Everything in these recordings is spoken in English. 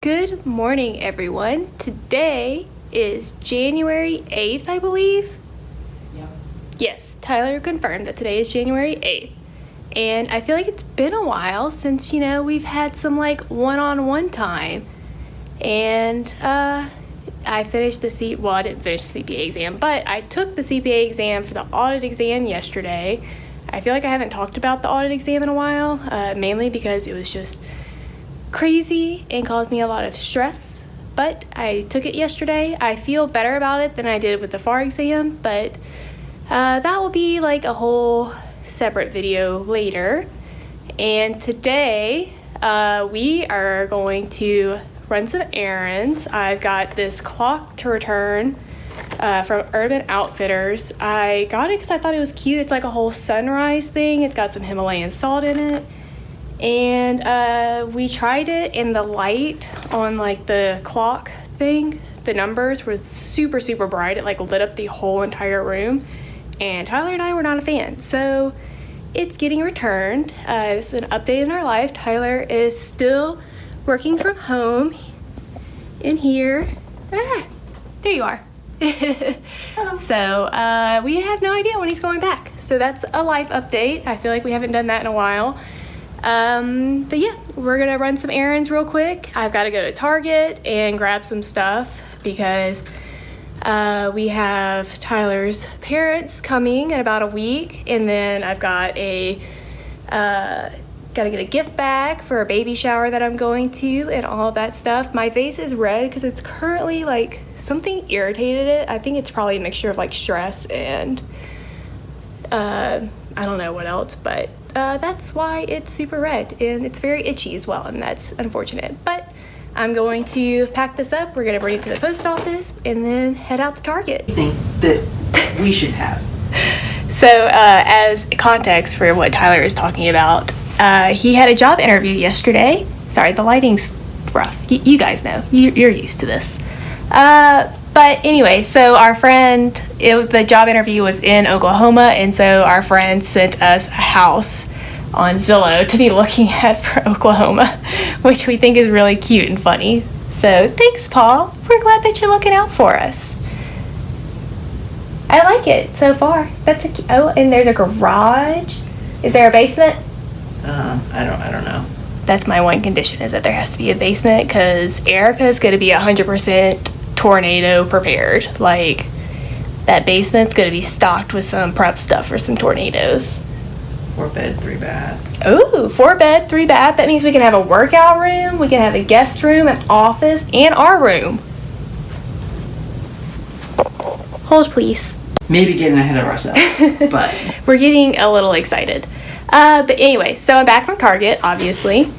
Good morning, everyone. Today is January 8th, I believe. Yep. Yes, Tyler confirmed that today is January 8th. And I feel like it's been a while since, we've had some one-on-one time. And I finished I didn't finish the CPA exam, but I took the CPA exam for the audit exam yesterday. I feel like I haven't talked about the audit exam in a while, mainly because it was just crazy and caused me a lot of stress, but I took it yesterday. I feel better about it than I did with the FAR exam, but that will be like a whole separate video later. And today we are going to run some errands. I've got this clock to return from Urban Outfitters. I got it because I thought it was cute. It's like a whole sunrise thing. It's got some Himalayan salt in it. And we tried it, and the light on the clock thing, the numbers were super, super bright. It lit up the whole entire room, and Tyler and I were not a fan. So it's getting returned. It's an update in our life. Tyler is still working from home in here. There you are. So we have no idea when he's going back. So that's a life update. I feel like we haven't done that in a while. But yeah, we're gonna run some errands real quick. I've got to go to Target and grab some stuff because we have Tyler's parents coming in about a week, and then I've got gotta get a gift bag for a baby shower that I'm going to and all that stuff. My face is red because it's currently something irritated it. I think it's probably a mixture of stress and I don't know what else, but that's why it's super red, and it's very itchy as well, and that's unfortunate. But I'm going to pack this up. We're going to bring it to the post office and then head out to Target. I think that we should have. So as context for what Tyler is talking about, he had a job interview yesterday. Sorry, the lighting's rough. You guys know. You're used to this. But anyway, so our friend, the job interview was in Oklahoma, and so our friend sent us a house on Zillow to be looking at for Oklahoma, which we think is really cute and funny. So thanks, Paul. We're glad that you're looking out for us. I like it so far. And there's a garage. Is there a basement? I don't know. That's my one condition, is that there has to be a basement, because Erica's going to be 100% tornado prepared. That basement's gonna be stocked with some prep stuff for some tornadoes. 4 bed, 3 bath. Ooh, 4 bed, 3 bath. That means we can have a workout room, we can have a guest room, an office, and our room. Hold, please. Maybe getting ahead of ourselves, but we're getting a little excited. But anyway, so I'm back from Target, obviously,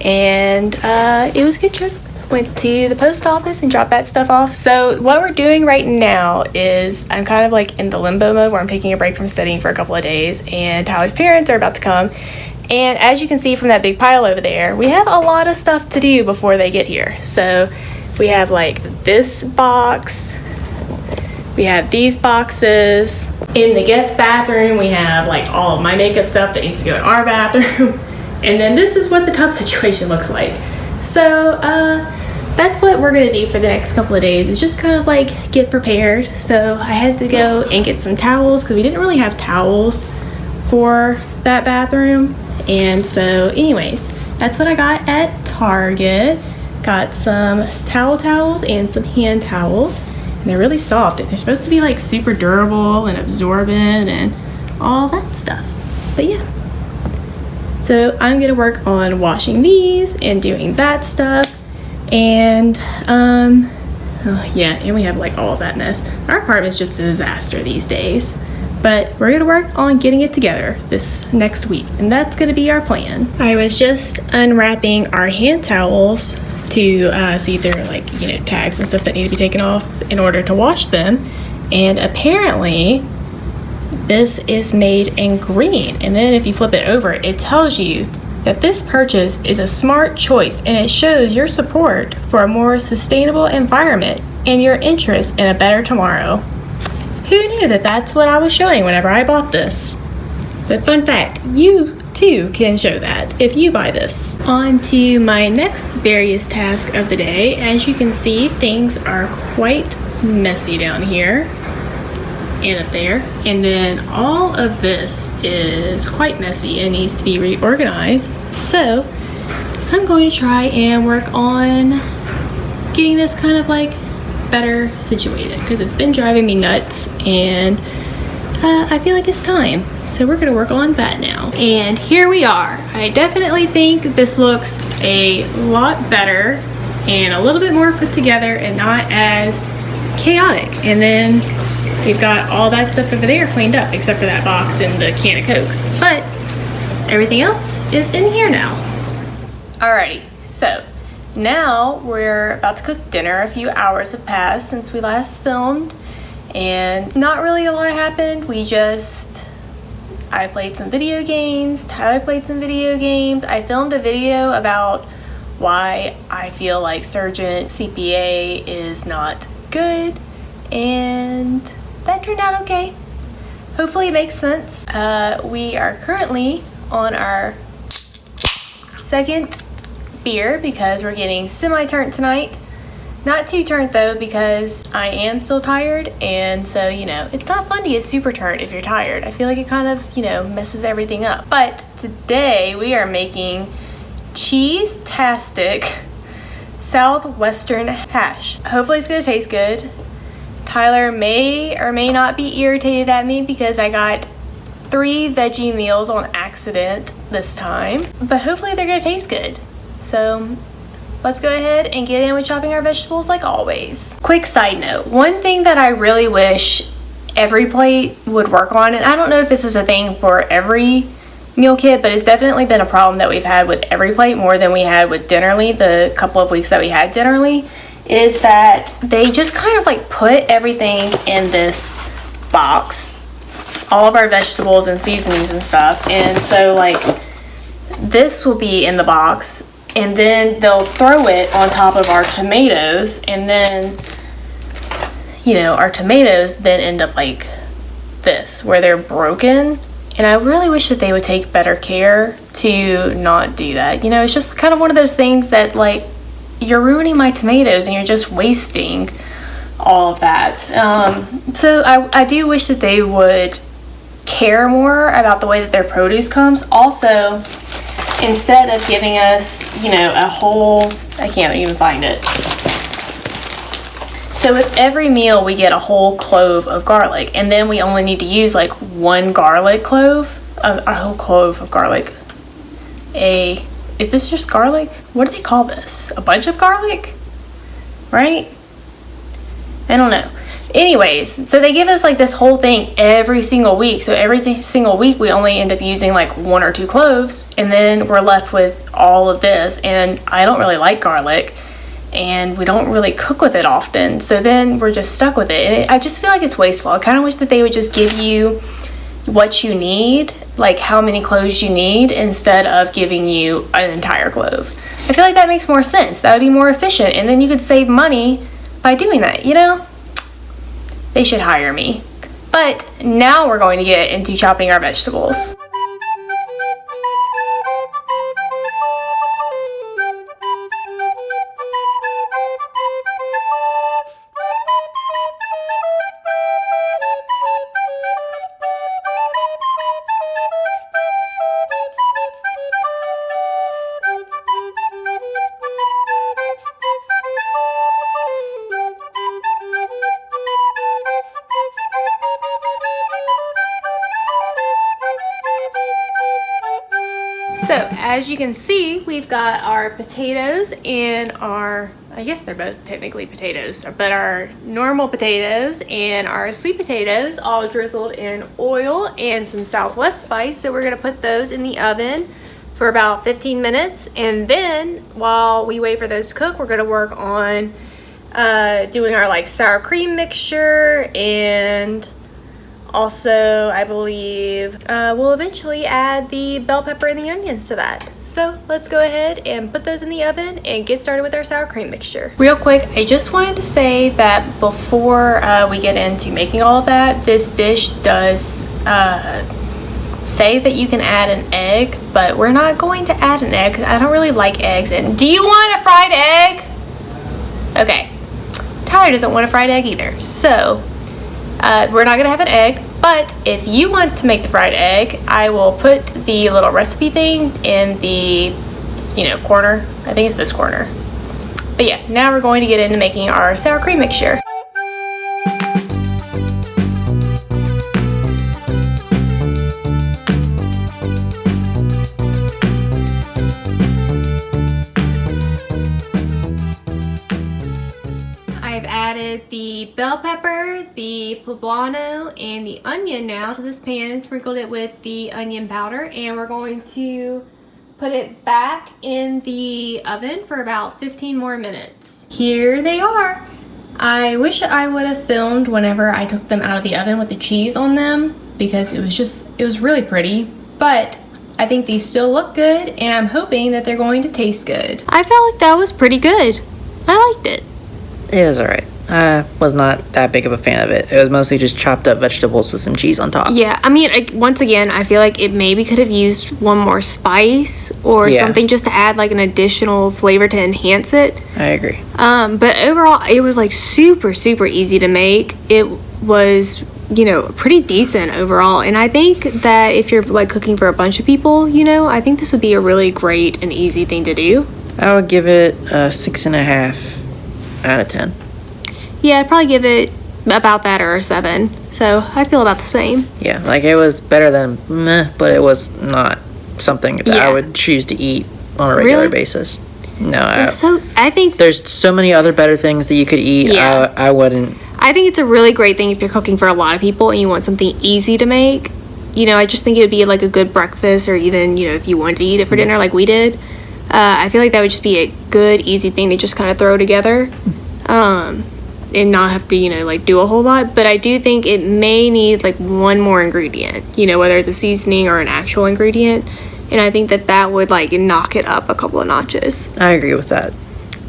and it was a good trip. Went to the post office and dropped that stuff off. So what we're doing right now is I'm kind of in the limbo mode where I'm taking a break from studying for a couple of days, and Tyler's parents are about to come. And as you can see from that big pile over there, we have a lot of stuff to do before they get here. So we have this box, we have these boxes. In the guest bathroom, we have all of my makeup stuff that needs to go in our bathroom. And then this is what the tub situation looks like. So that's what we're gonna do for the next couple of days, is just kind of get prepared. So I had to go and get some towels because we didn't really have towels for that bathroom. And so anyways, that's what I got at Target. Got some towels and some hand towels, and they're really soft, and they're supposed to be super durable and absorbent and all that stuff. But yeah. So I'm gonna work on washing these and doing that stuff, and and we have all of that mess. Our apartment's just a disaster these days, but we're gonna work on getting it together this next week, and that's gonna be our plan. I was just unwrapping our hand towels to see if there were tags and stuff that need to be taken off in order to wash them, and apparently this is made in green, and then if you flip it over, it tells you that this purchase is a smart choice, and it shows your support for a more sustainable environment and your interest in a better tomorrow. Who knew that that's what I was showing whenever I bought this? But fun fact, you too can show that if you buy this. On to my next various task of the day. As you can see, things are quite messy down here and up there, and then all of this is quite messy and needs to be reorganized. So I'm going to try and work on getting this kind of like better situated, because it's been driving me nuts, and I feel like it's time. So we're gonna work on that now. And here we are. I definitely think this looks a lot better and a little bit more put together and not as chaotic. And then we've got all that stuff over there cleaned up, except for that box and the can of Cokes. But everything else is in here now. Alrighty, so now we're about to cook dinner. A few hours have passed since we last filmed, and not really a lot happened. I played some video games, Tyler played some video games. I filmed a video about why I feel like Surgeon CPA is not good, and that turned out okay. Hopefully it makes sense. We are currently on our second beer because we're getting semi-turnt tonight. Not too turnt though, because I am still tired, and so, you know, it's not fun to get super turnt if you're tired. I feel like it kind of, you know, messes everything up. But today we are making Cheese-tastic Southwestern Hash. Hopefully it's gonna taste good. Tyler may or may not be irritated at me because I got 3 veggie meals on accident this time, but hopefully they're gonna taste good. So let's go ahead and get in with chopping our vegetables like always. Quick side note, one thing that I really wish EveryPlate would work on, and I don't know if this is a thing for every meal kit, but it's definitely been a problem that we've had with EveryPlate more than we had with Dinnerly the couple of weeks that we had Dinnerly, is that they just kind of like put everything in this box, all of our vegetables and seasonings and stuff, and so like this will be in the box, and then they'll throw it on top of our tomatoes, and then, you know, our tomatoes then end up like this, where they're broken. And I really wish that they would take better care to not do that. You know, it's just kind of one of those things that, like, you're ruining my tomatoes and you're just wasting all of that. So I do wish that they would care more about the way that their produce comes. Also, instead of giving us, you know, a whole, I can't even find it. So with every meal we get a whole clove of garlic, and then we only need to use like 1 garlic clove, a whole clove of garlic. Is this just garlic? What do they call this? A bunch of garlic? Right? I don't know. Anyways, so they give us like this whole thing every single week. So every single week we only end up using like 1 or 2 cloves, and then we're left with all of this. And I don't really like garlic, and we don't really cook with it often. So then we're just stuck with it. And I just feel like it's wasteful. I kind of wish that they would just give you what you need, like how many cloves you need, instead of giving you an entire clove. I feel like that makes more sense. That would be more efficient, and then you could save money by doing that, you know? They should hire me. But now we're going to get into chopping our vegetables. So as you can see, we've got our potatoes and our, I guess they're both technically potatoes, but our normal potatoes and our sweet potatoes all drizzled in oil and some Southwest spice. So we're gonna put those in the oven for about 15 minutes. And then while we wait for those to cook, we're gonna work on doing our like sour cream mixture, and also, I believe we'll eventually add the bell pepper and the onions to that. So let's go ahead and put those in the oven and get started with our sour cream mixture. Real quick, I just wanted to say that before we get into making all of that, this dish does say that you can add an egg, but we're not going to add an egg because I don't really like eggs. And do you want a fried egg? Okay. Tyler doesn't want a fried egg either. So, we're not going to have an egg. But if you want to make the fried egg, I will put the little recipe thing in the, corner. I think it's this corner. But yeah, now we're going to get into making our sour cream mixture. I've added the bell pepper, the poblano, and the onion now to this pan and sprinkled it with the onion powder, and we're going to put it back in the oven for about 15 more minutes. Here they are. I wish I would have filmed whenever I took them out of the oven with the cheese on them because it was really pretty, but I think these still look good and I'm hoping that they're going to taste good. I felt like that was pretty good. I liked it. It was alright. I was not that big of a fan of it. It was mostly just chopped up vegetables with some cheese on top. Yeah, I mean, once again, I feel like it maybe could have used one more spice or something just to add like an additional flavor to enhance it. I agree. But overall, it was like super, super easy to make. It was, pretty decent overall. And I think that if you're like cooking for a bunch of people, I think this would be a really great and easy thing to do. I would give it a 6.5 out of 10. Yeah, I'd probably give it about that or a 7. So I feel about the same. Yeah, like it was better than meh, but it was not something that I would choose to eat on a regular basis. No, I think there's so many other better things that you could eat. Yeah. I wouldn't. I think it's a really great thing if you're cooking for a lot of people and you want something easy to make. I just think it would be like a good breakfast, or even, if you wanted to eat it for dinner like we did. I feel like that would just be a good, easy thing to just kind of throw together. And not have to, do a whole lot. But I do think it may need, one more ingredient, whether it's a seasoning or an actual ingredient. And I think that would, knock it up a couple of notches. I agree with that.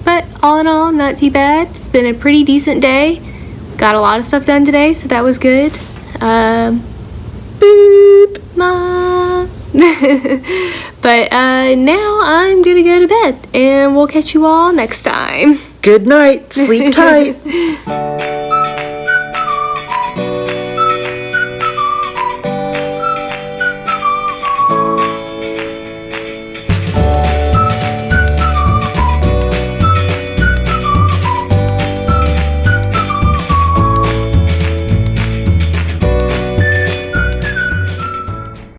But all in all, not too bad. It's been a pretty decent day. Got a lot of stuff done today, so that was good. Boop, Mom. But now I'm gonna go to bed, and we'll catch you all next time. Good night. Sleep tight.